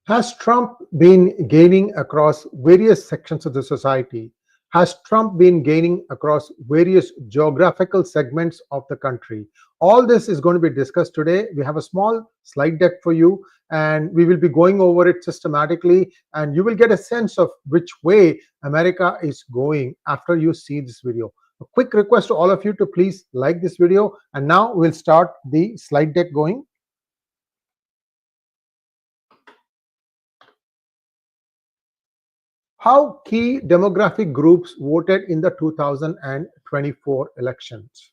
Has Trump been gaining across various sections of the society? Has Trump been gaining across various geographical segments of the country? All this is going to be discussed today. We have a small slide deck for you, and we will be going over it systematically, and you will get a sense of which way America is going after you see this video. A quick request to all of you to please like this video, and now we'll start the slide deck going. How key demographic groups voted in the 2024 elections.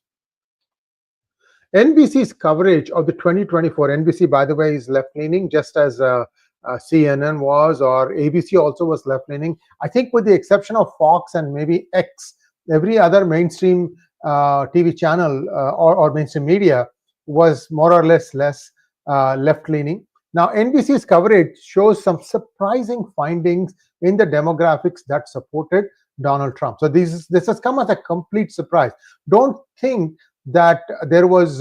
NBC's coverage of the 2024, NBC, by the way, is left-leaning, just as CNN was, or ABC also was left-leaning. I think with the exception of Fox and maybe X, every other mainstream TV channel or mainstream media was more or less left-leaning. Now, NBC's coverage shows some surprising findings in the demographics that supported Donald Trump. So this has come as a complete surprise. Don't think that there was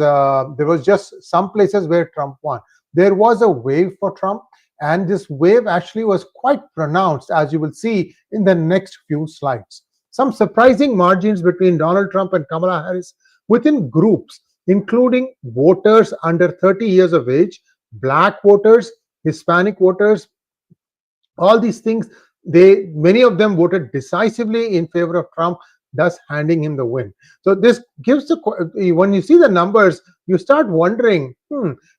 just some places where Trump won. There was a wave for Trump, and this wave actually was quite pronounced, as you will see in the next few slides. Some surprising margins between Donald Trump and Kamala Harris within groups, including voters under 30 years of age, Black voters, Hispanic voters. All these things, many of them voted decisively in favor of Trump, thus handing him the win. So this gives when you see the numbers, you start wondering,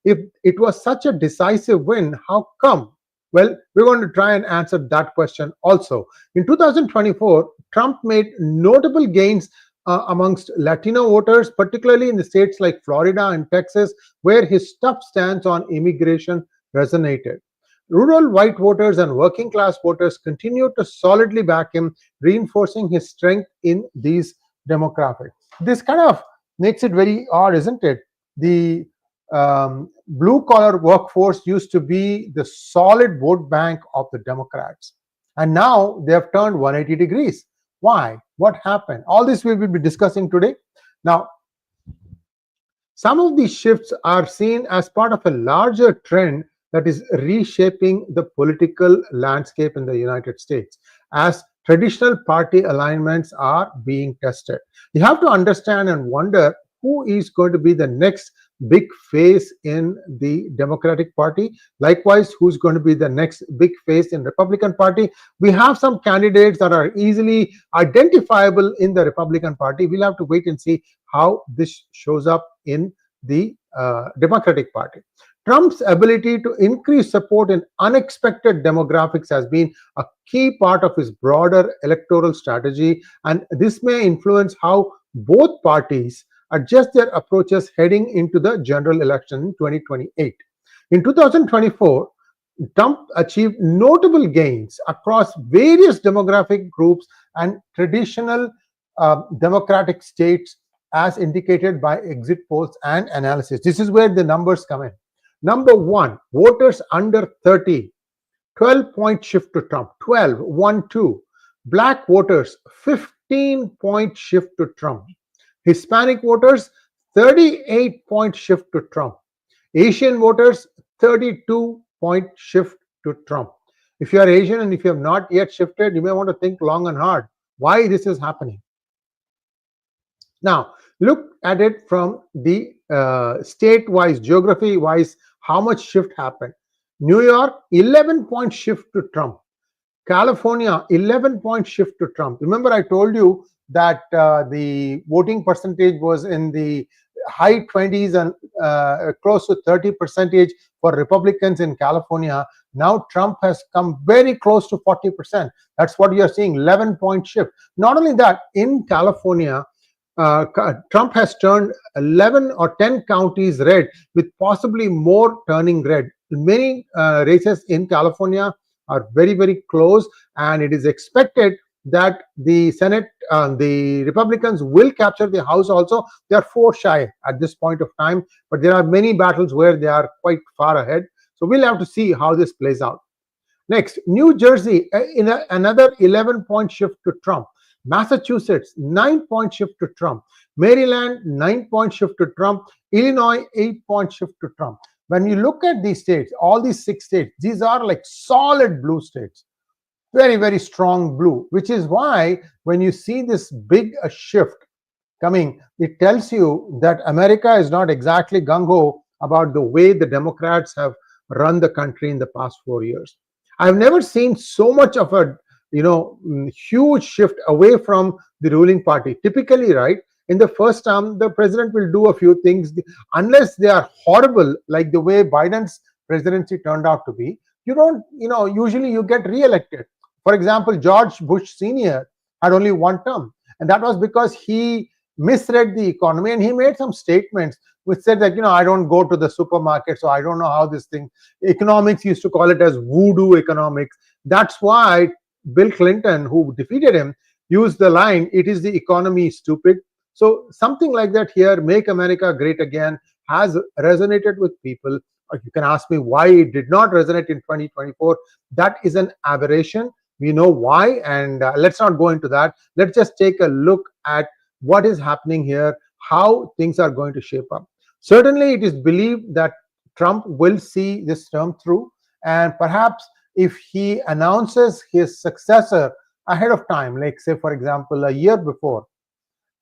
if it was such a decisive win, how come? Well, we're going to try and answer that question also. In 2024, Trump made notable gains amongst Latino voters, particularly in the states like Florida and Texas, where his tough stance on immigration resonated. Rural white voters and working class voters continued to solidly back him, reinforcing his strength in these demographics. This kind of makes it very odd, isn't it? The blue collar workforce used to be the solid vote bank of the Democrats, and now they have turned 180 degrees. Why? What happened? All this we will be discussing today. Now, some of these shifts are seen as part of a larger trend that is reshaping the political landscape in the United States as traditional party alignments are being tested. You have to understand and wonder who is going to be the next big face in the Democratic Party. Likewise, who's going to be the next big face in Republican Party. We have some candidates that are easily identifiable in the Republican Party. We'll have to wait and see how this shows up in the Democratic Party. Trump's ability to increase support in unexpected demographics has been a key part of his broader electoral strategy, and this may influence how both parties adjust their approaches heading into the general election in 2028. In 2024, Trump achieved notable gains across various demographic groups and traditional Democratic states, as indicated by exit polls and analysis. This is where the numbers come in. Number one, voters under 30, 12-point shift to Trump, 12, 1, 2. Black voters, 15-point shift to Trump. Hispanic voters, 38-point shift to Trump. Asian voters, 32-point shift to Trump. If you are Asian and if you have not yet shifted, you may want to think long and hard why this is happening. Now, look at it from the state-wise, geography-wise, how much shift happened. New York, 11-point shift to Trump. California, 11-point shift to Trump. Remember, I told you that the voting percentage was in the high 20s and close to 30% for Republicans in California. Now Trump has come very close to 40%. That's what you are seeing, 11-point shift. Not only that, in California, Trump has turned 11 or 10 counties red, with possibly more turning red. Many races in California are very, very close, and it is expected that the Senate, the Republicans will capture the House also. They are 4 shy at this point of time, but there are many battles where they are quite far ahead. So we'll have to see how this plays out. Next, New Jersey, another 11-point shift to Trump. Massachusetts, 9-point shift to Trump. Maryland, 9-point shift to Trump. Illinois, 8-point shift to Trump. when you look at these states, all these 6 states, these are like solid blue states, very, very strong blue, which is why when you see this big shift coming, it tells you that America is not exactly gung-ho about the way the Democrats have run the country in the past 4 years. I've never seen so much of a huge shift away from the ruling party. Typically, right, in the first term, the president will do a few things, unless they are horrible, like the way Biden's presidency turned out to be. You don't, usually you get re-elected. For example, George Bush Sr. had only one term, and that was because he misread the economy and he made some statements which said that, I don't go to the supermarket, so I don't know how this thing, economics used to call it as voodoo economics. That's why Bill Clinton, who defeated him, used the line, "It is the economy, stupid." So something like that here, "Make America Great Again," has resonated with people. You can ask me why it did not resonate in 2024. That is an aberration. We know why, and let's not go into that. Let's just take a look at what is happening here, how things are going to shape up. Certainly, it is believed that Trump will see this term through, and perhaps if he announces his successor ahead of time, like say, for example, a year before,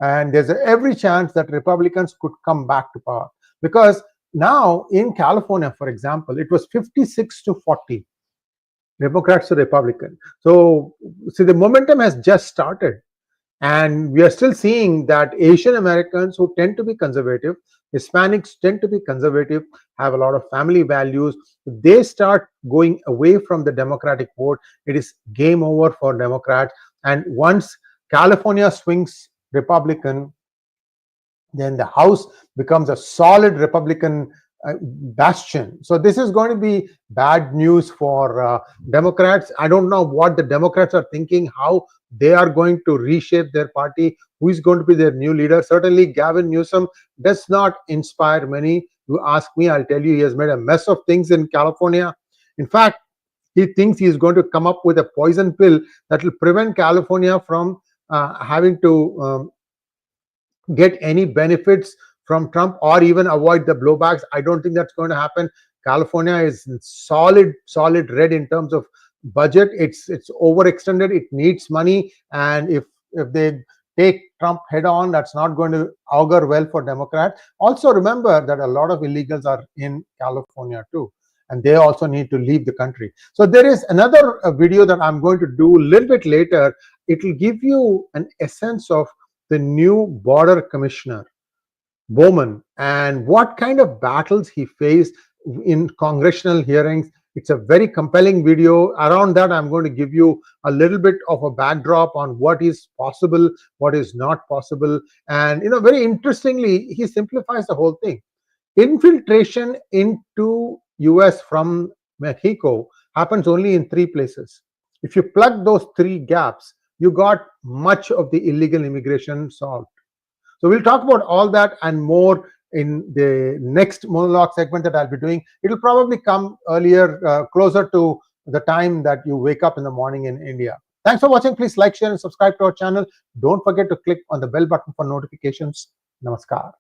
and there's every chance that Republicans could come back to power. Because now in California, for example, it was 56 to 40, Democrats to Republican. So, see, the momentum has just started. And we are still seeing that Asian Americans, who tend to be conservative, Hispanics tend to be conservative, have a lot of family values. If they start going away from the Democratic vote, it is game over for Democrats. And once California swings Republican, then the House becomes a solid Republican bastion. So this is going to be bad news for Democrats. I don't know what the Democrats are thinking, how they are going to reshape their party, who is going to be their new leader. Certainly, Gavin Newsom does not inspire many. You ask me, I'll tell you, he has made a mess of things in California. In fact, he thinks he is going to come up with a poison pill that will prevent California from having to get any benefits from Trump, or even avoid the blowbacks. I don't think that's going to happen. California is solid red in terms of budget. It's overextended. It needs money, and if they take Trump head on, that's not going to augur well for Democrats. Also, remember that a lot of illegals are in California too, and they also need to leave the country. So there is another video that I'm going to do a little bit later. It will give you an essence of the new border commissioner, Bowman, and what kind of battles he faced in congressional hearings. It's a very compelling video. Around that, I'm going to give you a little bit of a backdrop on what is possible, what is not possible. And, very interestingly, he simplifies the whole thing. Infiltration into US from Mexico happens only in 3 places. If you plug those 3 gaps, you got much of the illegal immigration solved. So we'll talk about all that and more in the next monologue segment that I'll be doing. It'll probably come earlier, closer to the time that you wake up in the morning in India. Thanks for watching. Please like, share, and subscribe to our channel. Don't forget to click on the bell button for notifications. Namaskar.